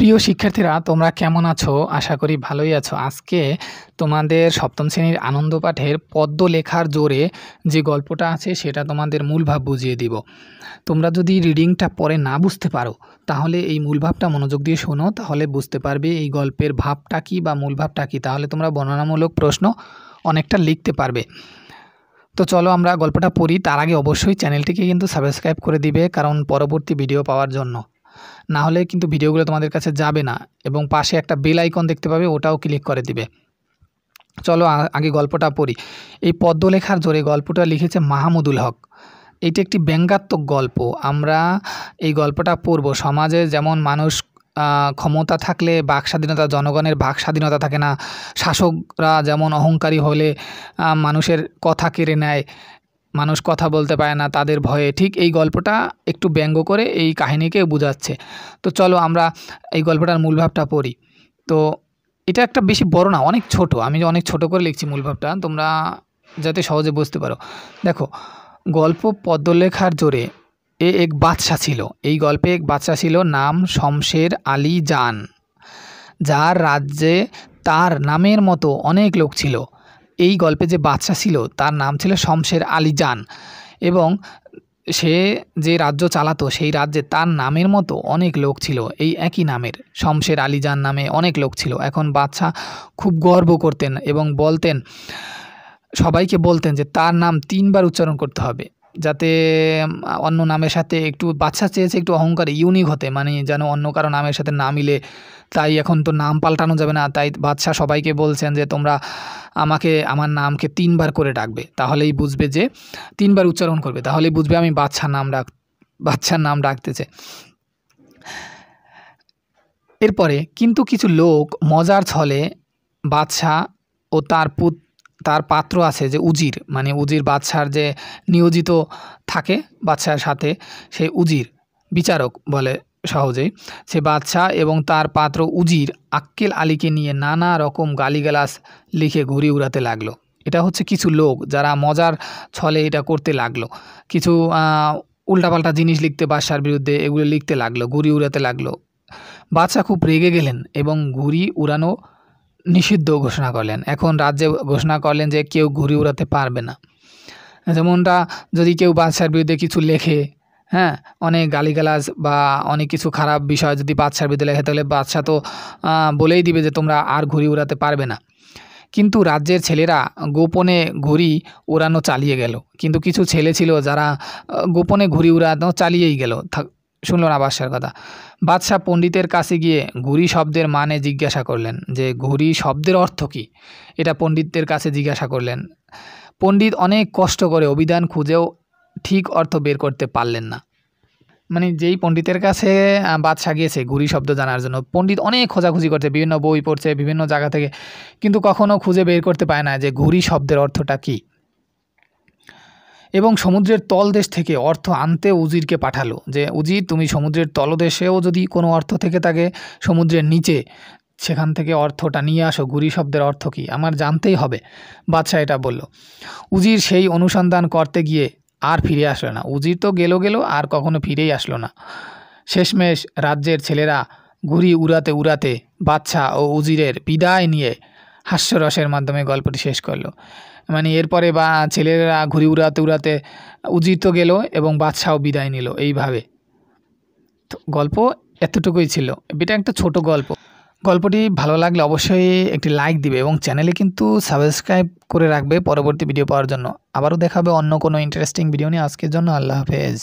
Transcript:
প্রিয় শিক্ষার্থীরা, তোমরা কেমন আছো? আশা করি ভালোই আছো। আজকে তোমাদের সপ্তম শ্রেণীর আনন্দ পাঠের পদ্য লেখার জোরে যে গল্পটা আছে সেটা তোমাদের মূল ভাব বুঝিয়ে দিব। তোমরা যদি রিডিংটা পরে না বুঝতে পারো তাহলে এই মূল ভাবটা মনোযোগ দিয়ে শোনো, তাহলে বুঝতে পারবে এই গল্পের ভাবটা কী বা মূল ভাবটা কী। তাহলে তোমরা বর্ণনামূলক প্রশ্ন অনেকটা লিখতে পারবে। তো চলো আমরা গল্পটা পড়ি। তার আগে অবশ্যই চ্যানেলটিকে কিন্তু সাবস্ক্রাইব করে দিবে, কারণ পরবর্তী ভিডিও পাওয়ার জন্য। না হলে কিন্তু ভিডিওগুলো তোমাদের কাছে যাবে না, এবং পাশে একটা বেল আইকন দেখতে পাবে, ওটাও ক্লিক করে দিবে। চলো আগে গল্পটা পড়ি। এই পদ্য লেখার জোরে গল্পটা লিখেছে মাহমুদুল হক। এইটা একটি ব্যঙ্গাত্মক গল্প। আমরা এই গল্পটা পড়ব। সমাজে যেমন মানুষ ক্ষমতা থাকলে বাক স্বাধীনতা, জনগণের বাক স্বাধীনতা থাকে না, শাসকরা যেমন অহংকারী হলে মানুষের কথা কেড়ে নেয়, মানুষ কথা বলতে পারে না তাদের ভয়ে, ঠিক এই গল্পটা একটু ব্যঙ্গ করে এই কাহিনীকে বোঝাচ্ছে। তো চলো আমরা এই গল্পটার মূল ভাবটা পড়ি। তো এটা একটা বেশি বড় না, অনেক ছোট। আমি অনেক ছোট করে লিখছি মূল ভাবটা, তোমরা যাতে সহজে বুঝতে পারো। দেখো, গল্প পদ্য লেখার জোরে এক বাদশা ছিল। এই গল্পে এক বাদশা ছিল, নাম শমশের আলী জান, যার রাজ্যে তার নামের মতো অনেক লোক ছিল। এই গল্পে যে বাদশা ছিল তার নাম ছিল শমশের আলী জান, এবং সে যে রাজ্য চালাতো সেই রাজ্যে তার নামের মতো অনেক লোক ছিল। এই একই নামের শমশের আলী জান নামে অনেক লোক ছিল। এখন বাদশা খুব গর্ব করতেন এবং বলতেন, সবাইকে বলতেন যে তার নাম 3 বার উচ্চারণ করতে হবে, যাতে অন্য নামের সাথে একটু, বাদশা চেয়েছে একটু অহংকার ইউনিক হতে, মানে যেন অন্য কারো নামের সাথে না মিলে। তাই এখন তো নাম পাল্টানো যাবে না, তাই বাদশা সবাইকে বলছেন যে তোমরা আমার নামকে 3 বার করে ডাকবে, তাহলেই বুঝবে যে 3 বার উচ্চারণ করবে, তাহলেই বুঝবে আমি বাদশার নাম ডাকতেছে। এরপরে কিন্তু কিছু লোক মজার ছলে বাদশা ও তার পাত্র আছে যে উজির, মানে উজির বাদশার যে নিয়োজিত থাকে বাদশার সাথে, সেই উজির, বিচারক বলে সহজেই, সে বাদশা এবং তার পাত্র উজির আক্কেল আলীকে নিয়ে নানা রকম গালিগালাজ লিখে ঘুরি উড়াতে লাগলো। এটা হচ্ছে কিছু লোক যারা মজার ছলে এটা করতে লাগলো, কিছু উল্টাপাল্টা জিনিস লিখতে, বাদশার বিরুদ্ধে এগুলো লিখতে লাগলো, ঘুরি উড়াতে লাগলো। বাদশা খুব রেগে গেলেন এবং ঘুড়ি উড়ানো নিষিদ্ধ ঘোষণা করলেন। এখন রাজ্যে ঘোষণা করলেন যে কেউ ঘুড়ি উড়াতে পারবে না। যেমনটা যদি কেউ বাদশার বিরুদ্ধে কিছু লেখে, অনেক গালিগালাজ বা অনেক কিছু খারাপ বিষয় যদি বাদশার বিরুদ্ধে লেখে, তাহলে বাদশা তো বলেই দিবে যে তোমরা আর ঘুড়ি উড়াতে পারবে না। কিন্তু রাজ্যের ছেলেরা গোপনে ঘুড়ি উড়ানো চালিয়ে গেল। কিন্তু কিছু ছেলে ছিল যারা গোপনে ঘুড়ি উড়ানো চালিয়েই গেল, শুনলো না বাদশার কথা। বাদশাহ পণ্ডিতের কাছে গিয়ে ঘুড়ি শব্দের মানে জিজ্ঞাসা করলেন, যে ঘুড়ি শব্দের অর্থ কী, এটা পণ্ডিতদের কাছে জিজ্ঞাসা করলেন। পণ্ডিত অনেক কষ্ট করে অভিধান খুঁজেও ঠিক অর্থ বের করতে পারলেন না। মানে যেই পণ্ডিতের কাছে বাদশাহ গিয়েছে ঘুড়ি শব্দ জানার জন্য, পণ্ডিত অনেক খোঁজাখুঁজি করছে, বিভিন্ন বই পড়ছে বিভিন্ন জায়গা থেকে, কিন্তু কখনো খুঁজে বের করতে পারে না যে ঘুড়ি শব্দের অর্থটা কী। এবং সমুদ্রের তলদেশ থেকে অর্থ আনতে উজিরকে পাঠালো, যে উজির, তুমি সমুদ্রের তলদেশেও যদি কোনো অর্থ থেকে থাকে সমুদ্রের নিচে, সেখান থেকে অর্থটা নিয়ে আসো, ঘুড়ি শব্দের অর্থ কী আমার জানতেই হবে। বাদশাহ এটা বলল। উজির সেই অনুসন্ধান করতে গিয়ে আর ফিরে আসলো না। উজির তো গেল আর কখনো ফিরেই আসলো না। শেষমেশ রাজ্যের ছেলেরা ঘুড়ি উড়াতে উড়াতে বাদশাহ ও উজিরের বিদায় নিয়ে হাস্যরসের মাধ্যমে গল্পটি শেষ করলো। মানে এরপরে ছেলেরা ঘুড়ি উড়াতে উড়াতে উজির তো গেল এবং বাদশাও বিদায় নিল। এইভাবে তো গল্প এতটুকুই ছিল। এটা একটা ছোট গল্প। গল্পটি ভালো লাগলে অবশ্যই একটি লাইক দিবে এবং চ্যানেলে কিন্তু সাবস্ক্রাইব করে রাখবে পরবর্তী ভিডিও পাওয়ার জন্য। আবারও দেখা হবে অন্য কোনো ইন্টারেস্টিং ভিডিও নিয়ে। আজকের জন্য আল্লাহ হাফেজ।